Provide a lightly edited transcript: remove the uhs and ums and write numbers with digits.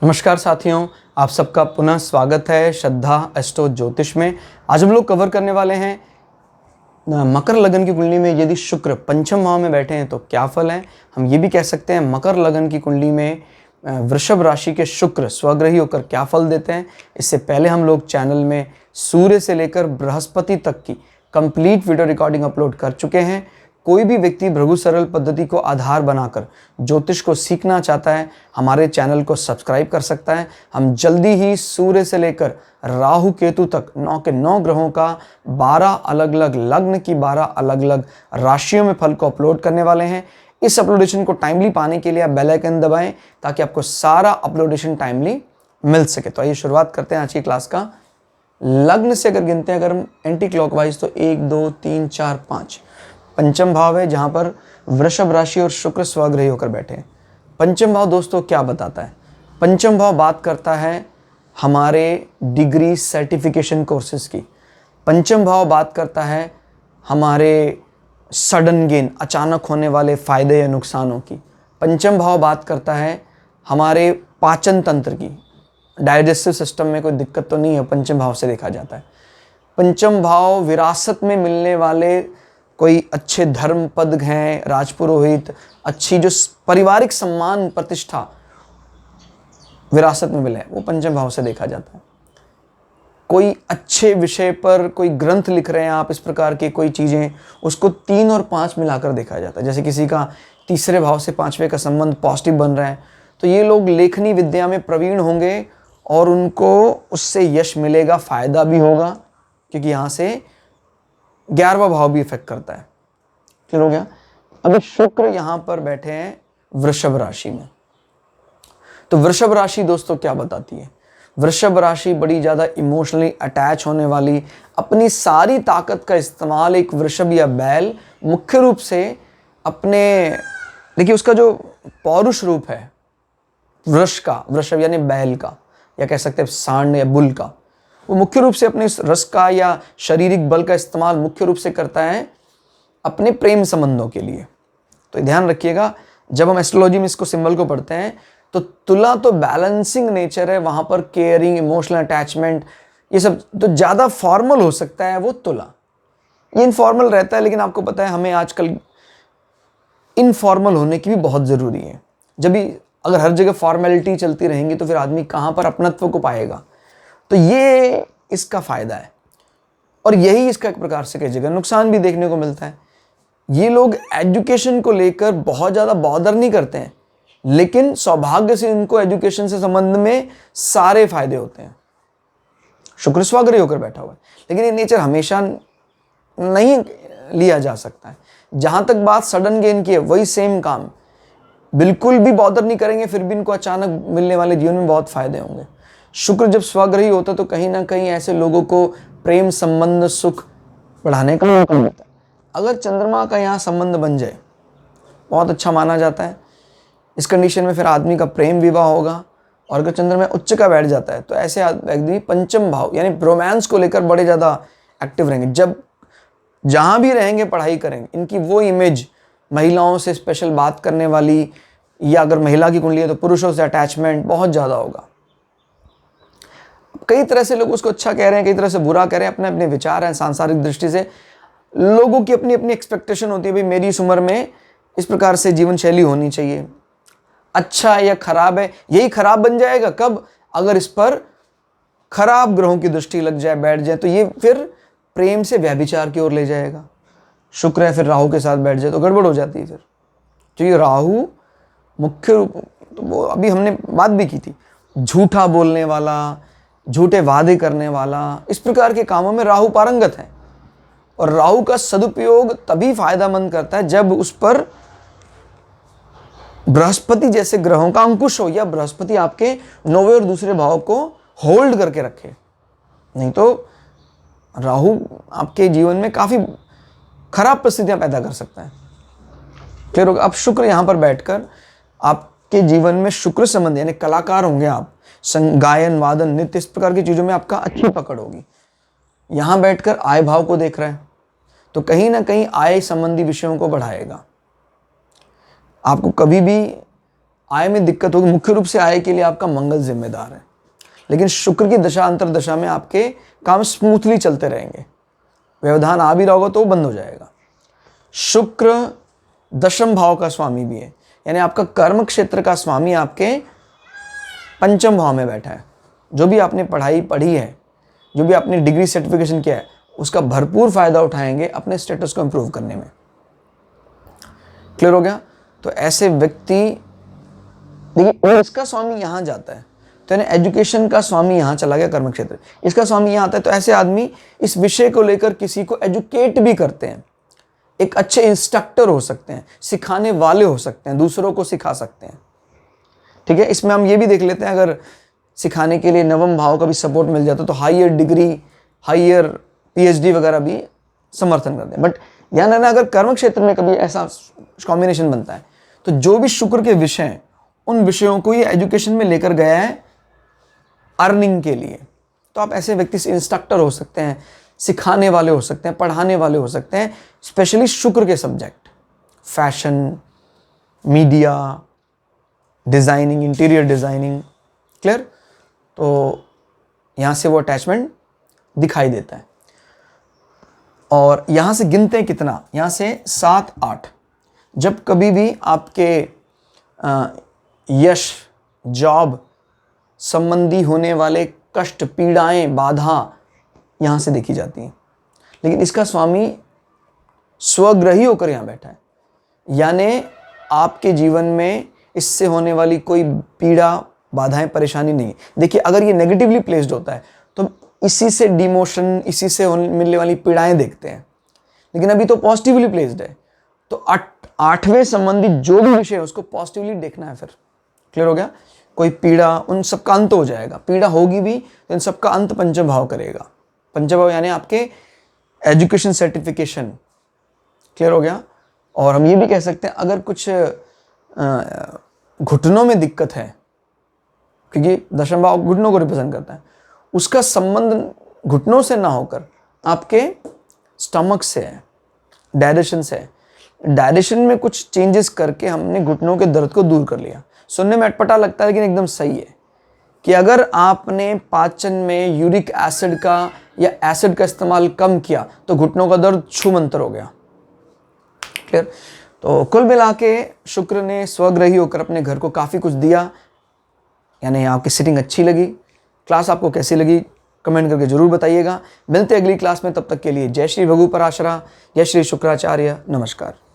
नमस्कार साथियों, आप सबका पुनः स्वागत है श्रद्धा एस्ट्रो ज्योतिष में। आज हम लोग कवर करने वाले हैं मकर लगन की कुंडली में यदि शुक्र पंचम भाव में बैठे हैं तो क्या फल है। हम ये भी कह सकते हैं मकर लगन की कुंडली में वृषभ राशि के शुक्र स्वग्रही होकर क्या फल देते हैं। इससे पहले हम लोग चैनल में सूर्य से लेकर बृहस्पति तक की कंप्लीट वीडियो रिकॉर्डिंग अपलोड कर चुके हैं। कोई भी व्यक्ति भृगु सरल पद्धति को आधार बनाकर ज्योतिष को सीखना चाहता है, हमारे चैनल को सब्सक्राइब कर सकता है। हम जल्दी ही सूर्य से लेकर राहु केतु तक 9 के 9 ग्रहों का 12 अलग अलग लग्न की 12 अलग अलग राशियों में फल को अपलोड करने वाले हैं। इस अपलोडेशन को टाइमली पाने के लिए आप बेल आइकन दबाएं ताकि आपको सारा अपलोडेशन टाइमली मिल सके। तो आइए शुरुआत करते हैं आज की क्लास का। लग्न से अगर गिनते हैं अगर हम एंटी क्लॉकवाइज तो 1 2 3 4 5 पंचम भाव है जहां पर वृषभ राशि और शुक्र स्वग्रही होकर बैठे हैं। पंचम भाव दोस्तों क्या बताता है? पंचम भाव बात करता है हमारे डिग्री सर्टिफिकेशन कोर्सेज की। पंचम भाव बात करता है हमारे सडन गेन, अचानक होने वाले फायदे या नुकसानों की। पंचम भाव बात करता है हमारे पाचन तंत्र की, डाइजेस्टिव सिस्टम में कोई दिक्कत तो नहीं है, पंचम भाव से देखा जाता है। पंचम भाव विरासत में मिलने वाले कोई अच्छे धर्म पद हैं, राजपुरोहित, अच्छी जो पारिवारिक सम्मान प्रतिष्ठा विरासत में मिले वो पंचम भाव से देखा जाता है। कोई अच्छे विषय पर कोई ग्रंथ लिख रहे हैं आप, इस प्रकार की कोई चीज़ें, उसको 3 और 5 मिलाकर देखा जाता है। जैसे किसी का तीसरे भाव से 5वें का संबंध पॉजिटिव बन रहा है तो ये लोग लेखनी विद्या में प्रवीण होंगे और उनको उससे यश मिलेगा, फायदा भी होगा, क्योंकि यहाँ से 11वां भाव भी इफेक्ट करता है। क्लियर हो गया? अभी शुक्र यहां पर बैठे हैं वृषभ राशि में, तो वृषभ राशि दोस्तों क्या बताती है? वृषभ राशि बड़ी ज्यादा इमोशनली अटैच होने वाली, अपनी सारी ताकत का इस्तेमाल एक वृषभ या बैल मुख्य रूप से अपने, देखिए उसका जो पौरुष रूप है वृष का, वृषभ यानी बैल का, या कह सकते हैं सांड या बुल का, वो मुख्य रूप से अपने रस का या शारीरिक बल का इस्तेमाल मुख्य रूप से करता है अपने प्रेम संबंधों के लिए। तो ध्यान रखिएगा, जब हम एस्ट्रोलॉजी में इसको सिंबल को पढ़ते हैं तो तुला तो बैलेंसिंग नेचर है, वहां पर केयरिंग, इमोशनल अटैचमेंट, ये सब तो ज़्यादा फॉर्मल हो सकता है वो तुला। ये इनफॉर्मल रहता है, लेकिन आपको पता है हमें आजकल इनफॉर्मल होने की भी बहुत ज़रूरी है। जब भी अगर हर जगह फॉर्मेलिटी चलती रहेंगी तो फिर आदमी कहाँ पर अपनत्व को पाएगा। तो ये इसका फायदा है और यही इसका एक प्रकार से कई जगह नुकसान भी देखने को मिलता है। ये लोग एजुकेशन को लेकर बहुत ज़्यादा बॉदर नहीं करते हैं, लेकिन सौभाग्य से इनको एजुकेशन से संबंध में सारे फायदे होते हैं। शुक्र स्वग्रही होकर बैठा हुआ है, लेकिन ये नेचर हमेशा नहीं लिया जा सकता है। जहाँ तक बात सडन गेन की है, वही सेम काम बिल्कुल भी बॉदर नहीं करेंगे, फिर भी इनको अचानक मिलने वाले जीवन में बहुत फायदे होंगे। शुक्र जब स्वग्रही होता है तो कहीं ना कहीं ऐसे लोगों को प्रेम संबंध सुख बढ़ाने का मौका मिलता है। अगर चंद्रमा का यहाँ संबंध बन जाए, बहुत अच्छा माना जाता है। इस कंडीशन में फिर आदमी का प्रेम विवाह होगा। और अगर चंद्रमा उच्च का बैठ जाता है तो ऐसे व्यक्ति पंचम भाव यानी रोमांस को लेकर बड़े ज़्यादा एक्टिव रहेंगे। जब जहाँ भी रहेंगे पढ़ाई करेंगे, इनकी वो इमेज महिलाओं से स्पेशल बात करने वाली, या अगर महिला की कुंडली है तो पुरुषों से अटैचमेंट बहुत ज़्यादा होगा। कई तरह से लोग उसको अच्छा कह रहे हैं, कई तरह से बुरा कह रहे हैं, अपने अपने विचार हैं। सांसारिक दृष्टि से लोगों की अपनी अपनी एक्सपेक्टेशन होती है, भाई मेरी इस उम्र में इस प्रकार से जीवन शैली होनी चाहिए। अच्छा है या खराब है, यही खराब बन जाएगा कब? अगर इस पर खराब ग्रहों की दृष्टि लग जाए, बैठ जाए, तो ये फिर प्रेम से व्यभिचार की ओर ले जाएगा। शुक्र है फिर राहु के साथ बैठ जाए तो गड़बड़ हो जाती है फिर। तो ये राहु मुख्य रूप, तो वो अभी हमने बात भी की थी, झूठा बोलने वाला, झूठे वादे करने वाला, इस प्रकार के कामों में राहु पारंगत है। और राहु का सदुपयोग तभी फायदामंद करता है जब उस पर बृहस्पति जैसे ग्रहों का अंकुश हो, या बृहस्पति आपके 9वें और दूसरे भाव को होल्ड करके रखे। नहीं तो राहु आपके जीवन में काफी खराब परिस्थितियां पैदा कर सकता है। फिर अब शुक्र यहां पर बैठकर आपके जीवन में शुक्र संबंध यानी कलाकार होंगे आप, गायन वादन नृत्य, इस प्रकार की चीजों में आपका अच्छी पकड़ होगी। यहां बैठकर आय भाव को देख रहे हैं तो कहीं ना कहीं आय संबंधी विषयों को बढ़ाएगा। आपको कभी भी आय में दिक्कत होगी, मुख्य रूप से आय के लिए आपका मंगल जिम्मेदार है। लेकिन शुक्र की दशा अंतर्दशा में आपके काम स्मूथली चलते रहेंगे। व्यवधान आ भी रहा होगा तो वो बंद हो जाएगा। शुक्र दशम भाव का स्वामी भी है, यानी आपका कर्म क्षेत्र का स्वामी आपके पंचम भाव में बैठा है। जो भी आपने पढ़ाई पढ़ी है, जो भी आपने डिग्री सर्टिफिकेशन किया है, उसका भरपूर फायदा उठाएंगे अपने स्टेटस को इंप्रूव करने में। क्लियर हो गया? तो ऐसे व्यक्ति, देखिए इसका स्वामी यहाँ जाता है, तो यानी एजुकेशन का स्वामी यहाँ चला गया कर्म क्षेत्र, इसका स्वामी यहाँ आता है, तो ऐसे आदमी इस विषय को लेकर किसी को एजुकेट भी करते हैं, एक अच्छे इंस्ट्रक्टर हो सकते हैं, सिखाने वाले हो सकते हैं, दूसरों को सिखा सकते हैं। ठीक है, इसमें हम ये भी देख लेते हैं, अगर सिखाने के लिए नवम भाव का भी सपोर्ट मिल जाता तो हाईयर डिग्री, हाईयर पीएचडी वगैरह भी समर्थन करते हैं। बट ध्यान रखना, अगर कर्म क्षेत्र में कभी ऐसा कॉम्बिनेशन बनता है तो जो भी शुक्र के विषय हैं उन विषयों को ये एजुकेशन में लेकर गया है अर्निंग के लिए, तो आप ऐसे व्यक्ति से इंस्ट्रक्टर हो सकते हैं, सिखाने वाले हो सकते हैं, पढ़ाने वाले हो सकते हैं, स्पेशली शुक्र के subject, fashion, media, designing, interior designing. Clear? तो यहाँ से वो अटैचमेंट दिखाई देता है। और यहाँ से गिनते हैं कितना, यहाँ से 7, 8। जब कभी भी आपके यश, जॉब संबंधी होने वाले कष्ट, पीड़ाएं, बाधा यहाँ से देखी जाती हैं। लेकिन इसका स्वामी स्वग्रही होकर यहाँ बैठा है, यानी आपके जीवन में इससे होने वाली कोई पीड़ा, बाधाएं, परेशानी नहीं। देखिए अगर ये नेगेटिवली प्लेस्ड होता है तो इसी से डिमोशन, इसी से मिलने वाली पीड़ाएं देखते हैं। लेकिन अभी तो पॉजिटिवली प्लेस्ड है, तो 8वें संबंधी जो भी विषय है उसको पॉजिटिवली देखना है फिर। क्लियर हो गया? कोई पीड़ा, उन सबका अंत हो जाएगा। पीड़ा होगी भी तो इन सबका अंत पंचम भाव करेगा। पंचम भाव यानी आपके एजुकेशन सर्टिफिकेशन। क्लियर हो गया? और हम ये भी कह सकते हैं अगर कुछ घुटनों में दिक्कत है, क्योंकि दशम भाव घुटनों को रिप्रेजेंट करता है, उसका संबंध घुटनों से ना होकर आपके स्टमक से है, डाइजेशन से है। डाइजेशन में कुछ चेंजेस करके हमने घुटनों के दर्द को दूर कर लिया। सुनने में अटपटा लगता है लेकिन एकदम सही है कि अगर आपने पाचन में यूरिक एसिड का या एसिड का इस्तेमाल कम किया तो घुटनों का दर्द छूमंतर हो गया। क्लियर? तो कुल मिला के शुक्र ने स्वग्रही होकर अपने घर को काफ़ी कुछ दिया। यानी आपकी सिटिंग अच्छी लगी? क्लास आपको कैसी लगी कमेंट करके जरूर बताइएगा। मिलते हैं अगली क्लास में, तब तक के लिए जय श्री भगु पराशरा, जय श्री शुक्राचार्य, नमस्कार।